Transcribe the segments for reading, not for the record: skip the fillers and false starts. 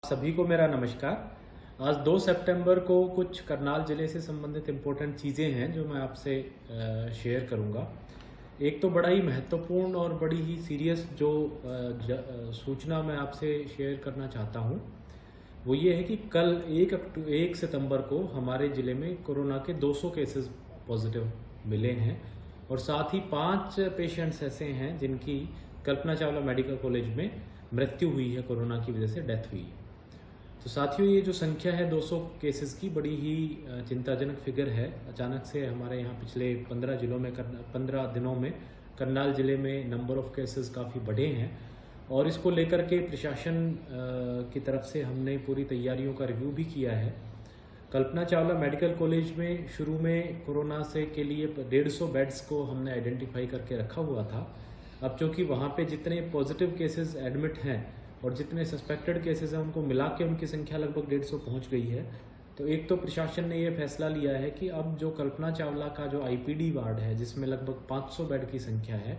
सभी को मेरा नमस्कार। आज 2 सितंबर को कुछ करनाल ज़िले से संबंधित इम्पोर्टेंट चीज़ें हैं जो मैं आपसे शेयर करूंगा। एक तो बड़ा ही महत्वपूर्ण और बड़ी ही सीरियस जो सूचना मैं आपसे शेयर करना चाहता हूं, वो ये है कि कल 1 सितंबर को हमारे ज़िले में कोरोना के 200 केसेस पॉजिटिव मिले हैं और साथ ही 5 पेशेंट्स ऐसे हैं जिनकी कल्पना चावला मेडिकल कॉलेज में मृत्यु हुई है, कोरोना की वजह से डेथ हुई है। तो साथियों, ये जो संख्या है 200 केसेस की, बड़ी ही चिंताजनक फिगर है। अचानक से हमारे यहाँ पिछले 15 दिनों में करनाल ज़िले में नंबर ऑफ केसेस काफ़ी बढ़े हैं और इसको लेकर के प्रशासन की तरफ से हमने पूरी तैयारियों का रिव्यू भी किया है। कल्पना चावला मेडिकल कॉलेज में शुरू में कोरोना से के लिए 150 बेड्स को हमने आइडेंटिफाई करके रखा हुआ था। अब चूँकि वहाँ पे जितने पॉजिटिव केसेस एडमिट हैं और जितने सस्पेक्टेड केसेस हैं उनको मिला के उनकी संख्या लगभग 150 पहुंच गई है। तो एक तो प्रशासन ने ये फैसला लिया है कि अब जो कल्पना चावला का जो आईपीडी वार्ड है जिसमें लगभग 500 बेड की संख्या है,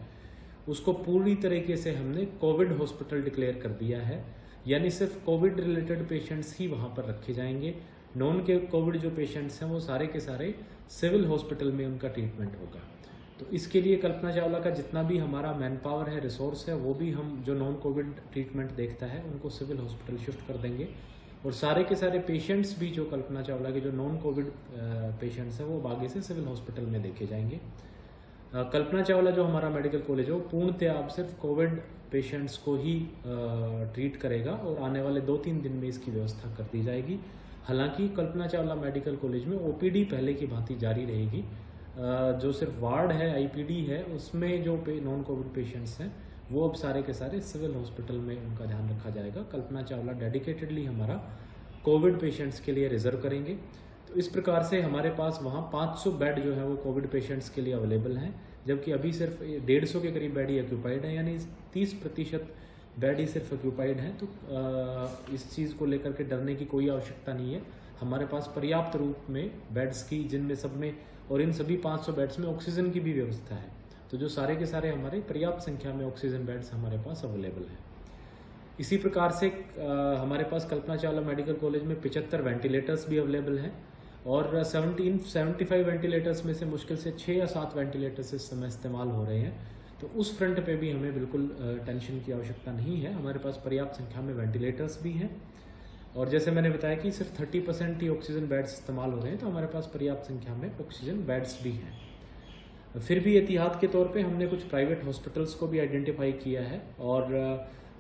उसको पूरी तरीके से हमने कोविड हॉस्पिटल डिक्लेयर कर दिया है। यानी सिर्फ कोविड रिलेटेड पेशेंट्स ही वहाँ पर रखे जाएंगे। नॉन के कोविड जो पेशेंट्स हैं वो सारे के सारे सिविल हॉस्पिटल में उनका ट्रीटमेंट होगा। तो इसके लिए कल्पना चावला का जितना भी हमारा मैन पावर है, रिसोर्स है, वो भी हम जो नॉन कोविड ट्रीटमेंट देखता है उनको सिविल हॉस्पिटल शिफ्ट कर देंगे और सारे के सारे पेशेंट्स भी जो कल्पना चावला के जो नॉन कोविड पेशेंट्स हैं वो आगे से सिविल हॉस्पिटल में देखे जाएंगे। कल्पना चावला जो हमारा मेडिकल कॉलेज है वो पूर्णतः अब सिर्फ कोविड पेशेंट्स को ही ट्रीट करेगा और आने वाले 2-3 दिन में इसकी व्यवस्था कर दी जाएगी। हालांकि कल्पना चावला मेडिकल कॉलेज में ओपीडी पहले की भांति जारी रहेगी। जो सिर्फ वार्ड है, आईपीडी है, उसमें जो नॉन कोविड पेशेंट्स हैं वो अब सारे के सारे सिविल हॉस्पिटल में उनका ध्यान रखा जाएगा। कल्पना चावला डेडिकेटेडली हमारा कोविड पेशेंट्स के लिए रिजर्व करेंगे। तो इस प्रकार से हमारे पास वहाँ 500 बेड जो है वो कोविड पेशेंट्स के लिए अवेलेबल हैं, जबकि अभी सिर्फ 150 के करीब बेड ही ऑक्यूपाइड है, यानी 30% बेड ही सिर्फ ऑक्यूपाइड हैं। तो इस चीज़ को लेकर के डरने की कोई आवश्यकता नहीं है। हमारे पास पर्याप्त रूप में बेड्स की, जिनमें सब में और इन सभी 500 बेड्स में ऑक्सीजन की भी व्यवस्था है। तो जो सारे के सारे हमारे पर्याप्त संख्या में ऑक्सीजन बेड्स हमारे पास अवेलेबल हैं। इसी प्रकार से हमारे पास कल्पना चावला मेडिकल कॉलेज में 75 वेंटिलेटर्स भी अवेलेबल हैं और 75 वेंटिलेटर्स में से मुश्किल से 6 या 7 वेंटिलेटर्स इस समय इस्तेमाल हो रहे हैं। तो उस फ्रंट पे भी हमें बिल्कुल टेंशन की आवश्यकता नहीं है। हमारे पास पर्याप्त संख्या में वेंटिलेटर्स भी हैं और जैसे मैंने बताया कि सिर्फ 30% ही ऑक्सीजन बेड्स इस्तेमाल हो रहे हैं, तो हमारे पास पर्याप्त संख्या में ऑक्सीजन बेड्स भी हैं। फिर भी एहतियात के तौर पे हमने कुछ प्राइवेट हॉस्पिटल्स को भी आइडेंटिफाई किया है और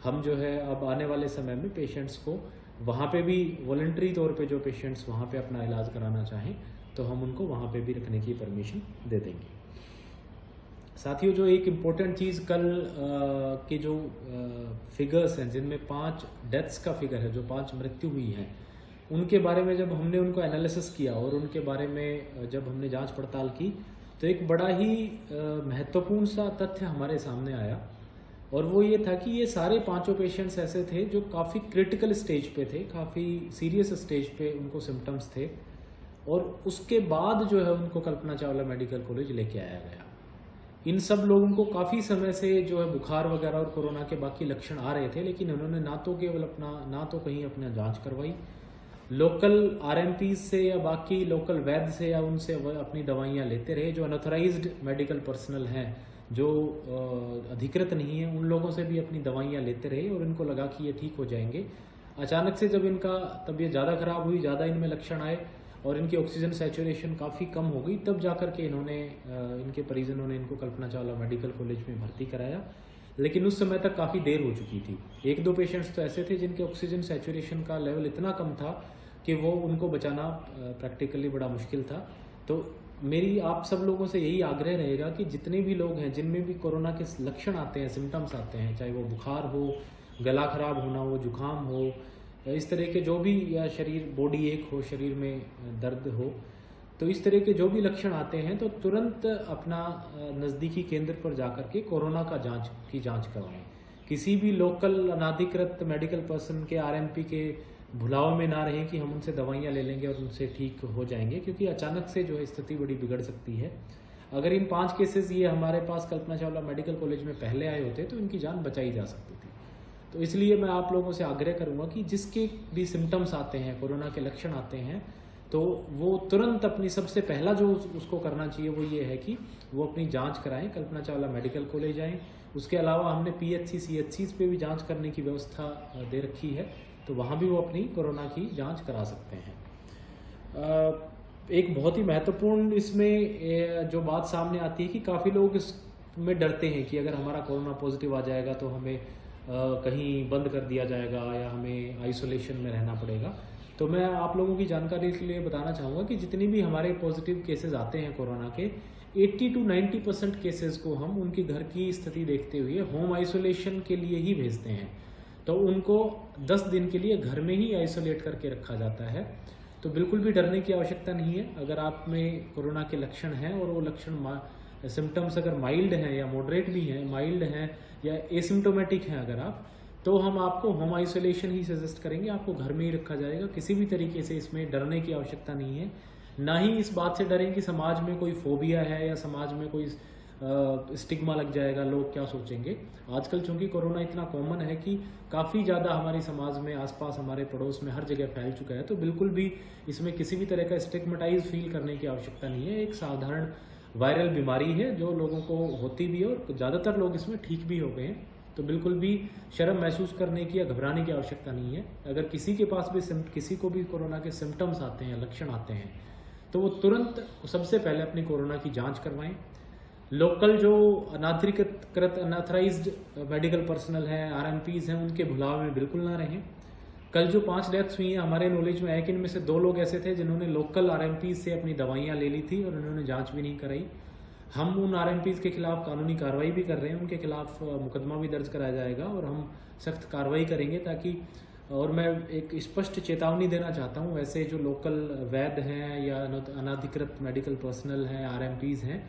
हम जो है अब आने वाले समय में पेशेंट्स को वहाँ पे भी वॉलंटरी तौर पे जो पेशेंट्स वहाँ पे अपना इलाज कराना चाहें तो हम उनको वहाँ पे भी रखने की परमिशन दे देंगे। साथियों, जो एक इम्पोर्टेंट चीज़ कल के जो फिगर्स हैं जिनमें 5 डेथ्स का फिगर है, जो 5 मृत्यु हुई हैं, उनके बारे में जब हमने उनको एनालिसिस किया और उनके बारे में जब हमने जांच पड़ताल की तो एक बड़ा ही महत्वपूर्ण सा तथ्य हमारे सामने आया और वो ये था कि ये सारे 5 पेशेंट्स ऐसे थे जो काफ़ी क्रिटिकल स्टेज पे थे, काफ़ी सीरियस स्टेज पे उनको सिम्टम्स थे और उसके बाद जो है उनको कल्पना चावला मेडिकल कॉलेज लेके आया गया। इन सब लोगों को काफ़ी समय से जो है बुखार वगैरह और कोरोना के बाकी लक्षण आ रहे थे, लेकिन उन्होंने ना तो कहीं अपना जांच करवाई, लोकल आरएमपीज से या बाकी लोकल वैद्य से या उनसे अपनी दवाइयाँ लेते रहे। जो अनऑथराइज्ड मेडिकल पर्सनल हैं, जो अधिकृत नहीं है, उन लोगों से भी अपनी दवाइयाँ लेते रहे और इनको लगा कि ये ठीक हो जाएंगे। अचानक से जब इनका तबीयत ज़्यादा खराब हुई, ज़्यादा इनमें लक्षण आए और इनकी ऑक्सीजन सैचुरेशन काफ़ी कम हो गई, तब जाकर के इनके परिजनों ने इनको कल्पना चावला मेडिकल कॉलेज में भर्ती कराया। लेकिन उस समय तक काफ़ी देर हो चुकी थी। 1-2 पेशेंट्स तो ऐसे थे जिनके ऑक्सीजन सैचुरेशन का लेवल इतना कम था कि वो उनको बचाना प्रैक्टिकली बड़ा मुश्किल था। तो मेरी आप सब लोगों से यही आग्रह रहेगा कि जितने भी लोग हैं जिनमें भी कोरोना के लक्षण आते हैं, सिम्टम्स आते हैं, चाहे वो बुखार हो, गला खराब होना हो, जुकाम हो, इस तरह के जो भी, या शरीर बॉडी एक हो, शरीर में दर्द हो, तो इस तरह के जो भी लक्षण आते हैं तो तुरंत अपना नज़दीकी केंद्र पर जाकर के कोरोना का जांच करवाएं। किसी भी लोकल अनाधिकृत मेडिकल पर्सन के आरएमपी के भुलाव में ना रहें कि हम उनसे दवाइयाँ ले लेंगे और उनसे ठीक हो जाएंगे, क्योंकि अचानक से जो है स्थिति बड़ी बिगड़ सकती है। अगर इन 5 केसेस ये हमारे पास कल्पना चावला मेडिकल कॉलेज में पहले आए होते तो इनकी जान बचाई जा सकती थी। तो इसलिए मैं आप लोगों से आग्रह करूंगा कि जिसके भी सिम्टम्स आते हैं, कोरोना के लक्षण आते हैं, तो वो तुरंत अपनी सबसे पहला जो उसको करना चाहिए वो ये है कि वो अपनी जांच कराएं, कल्पना चावला मेडिकल कॉलेज जाएं। उसके अलावा हमने PHC CHCs पे भी जांच करने की व्यवस्था दे रखी है, तो वहाँ भी वो अपनी कोरोना की जांच करा सकते हैं। एक बहुत ही महत्वपूर्ण इसमें जो बात सामने आती है कि काफ़ी लोग इसमें डरते हैं कि अगर हमारा कोरोना पॉजिटिव आ जाएगा तो हमें कहीं बंद कर दिया जाएगा या हमें आइसोलेशन में रहना पड़ेगा। तो मैं आप लोगों की जानकारी के लिए बताना चाहूँगा कि जितनी भी हमारे पॉजिटिव केसेस आते हैं कोरोना के, 80 to 90% केसेस को हम उनकी घर की स्थिति देखते हुए होम आइसोलेशन के लिए ही भेजते हैं। तो उनको 10 दिन के लिए घर में ही आइसोलेट करके रखा जाता है। तो बिल्कुल भी डरने की आवश्यकता नहीं है। अगर आप में कोरोना के लक्षण हैं और वो लक्षण सिम्टम्स अगर माइल्ड हैं या मॉडरेट भी हैं, माइल्ड हैं या एसिम्टोमेटिक हैं अगर आप, तो हम आपको होम आइसोलेशन ही सजेस्ट करेंगे, आपको घर में ही रखा जाएगा। किसी भी तरीके से इसमें डरने की आवश्यकता नहीं है। ना ही इस बात से डरें कि समाज में कोई फोबिया है या समाज में कोई स्टिग्मा लग जाएगा, लोग क्या सोचेंगे। आजकल चूंकि कोरोना इतना कॉमन है कि काफ़ी ज़्यादा हमारी समाज में, आसपास, हमारे पड़ोस में हर जगह फैल चुका है, तो बिल्कुल भी इसमें किसी भी तरह का स्टिग्मेटाइज फील करने की आवश्यकता नहीं है। एक साधारण वायरल बीमारी है जो लोगों को होती भी है और ज़्यादातर लोग इसमें ठीक भी हो गए हैं। तो बिल्कुल भी शर्म महसूस करने की या घबराने की आवश्यकता नहीं है। अगर किसी के पास भी किसी को भी कोरोना के सिम्टम्स आते हैं, लक्षण आते हैं, तो वो तुरंत सबसे पहले अपनी कोरोना की जांच करवाएं। लोकल जो अनाधिकृत अनऑथराइज्ड मेडिकल पर्सनल हैं, RMPs हैं, उनके भुलाव में बिल्कुल ना रहें। कल जो 5 डेथ्स हुई हैं, हमारे नॉलेज में है कि इनमें से 2 लोग ऐसे थे जिन्होंने लोकल RMPs से अपनी दवाइयाँ ले ली थी और उन्होंने जांच भी नहीं कराई। हम उन RMPs के खिलाफ कानूनी कार्रवाई भी कर रहे हैं, उनके खिलाफ मुकदमा भी दर्ज कराया जाएगा और हम सख्त कार्रवाई करेंगे ताकि, और मैं एक स्पष्ट चेतावनी देना चाहता हूँ, वैसे जो लोकल वैद्य हैं या अनाधिकृत मेडिकल पर्सनल हैं, RMPs हैं,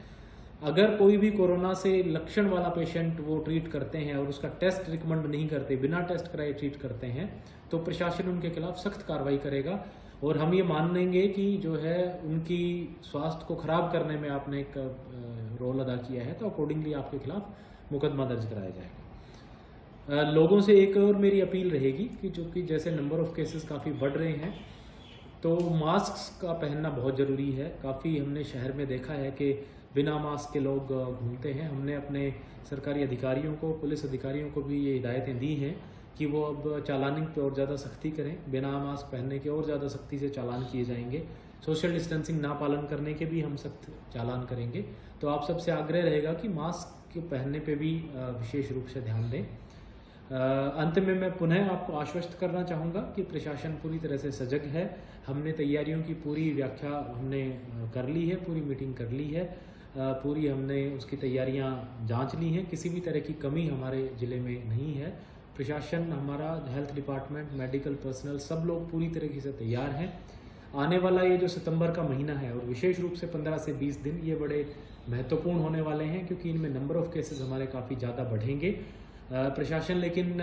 अगर कोई भी कोरोना से लक्षण वाला पेशेंट वो ट्रीट करते हैं और उसका टेस्ट रिकमेंड नहीं करते, बिना टेस्ट कराए ट्रीट करते हैं, तो प्रशासन उनके खिलाफ सख्त कार्रवाई करेगा। और हम ये मान लेंगे कि जो है उनकी स्वास्थ्य को खराब करने में आपने एक रोल अदा किया है, तो अकॉर्डिंगली आपके खिलाफ मुकदमा दर्ज कराया जाएगा। लोगों से एक और मेरी अपील रहेगी कि जो कि जैसे नंबर ऑफ केसेस काफ़ी बढ़ रहे हैं, तो मास्क का पहनना बहुत ज़रूरी है। काफ़ी हमने शहर में देखा है कि बिना मास्क के लोग घूमते हैं। हमने अपने सरकारी अधिकारियों को, पुलिस अधिकारियों को भी ये हिदायतें दी हैं कि वो अब चालानिंग पे और ज़्यादा सख्ती करें। बिना मास्क पहनने के और ज़्यादा सख्ती से चालान किए जाएंगे। सोशल डिस्टेंसिंग ना पालन करने के भी हम सख्त चालान करेंगे। तो आप सबसे आग्रह रहेगा कि मास्क के पहनने पे भी विशेष रूप से ध्यान दें। अंत में मैं पुनः आपको आश्वस्त करना चाहूँगा कि प्रशासन पूरी तरह से सजग है। हमने तैयारियों की पूरी व्याख्या हमने कर ली है, पूरी मीटिंग कर ली है, पूरी हमने उसकी तैयारियां जांच ली हैं। किसी भी तरह की कमी हमारे ज़िले में नहीं है। प्रशासन, हमारा हेल्थ डिपार्टमेंट, मेडिकल पर्सनल, सब लोग पूरी तरीके से तैयार हैं। आने वाला ये जो सितंबर का महीना है और विशेष रूप से 15 से 20 दिन, ये बड़े महत्वपूर्ण होने वाले हैं क्योंकि इनमें नंबर ऑफ केसेस हमारे काफ़ी ज़्यादा बढ़ेंगे। प्रशासन लेकिन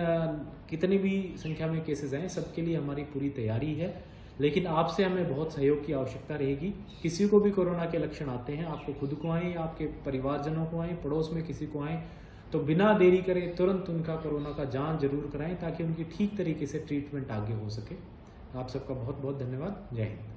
कितनी भी संख्या में केसेस आए, सबके लिए हमारी पूरी तैयारी है। लेकिन आपसे हमें बहुत सहयोग की आवश्यकता रहेगी। किसी को भी कोरोना के लक्षण आते हैं, आपको खुद को आएँ, आपके परिवारजनों को आएँ, पड़ोस में किसी को आएँ, तो बिना देरी करें तुरंत उनका कोरोना का जांच जरूर कराएं ताकि उनकी ठीक तरीके से ट्रीटमेंट आगे हो सके। आप सबका बहुत बहुत धन्यवाद। जय हिंद।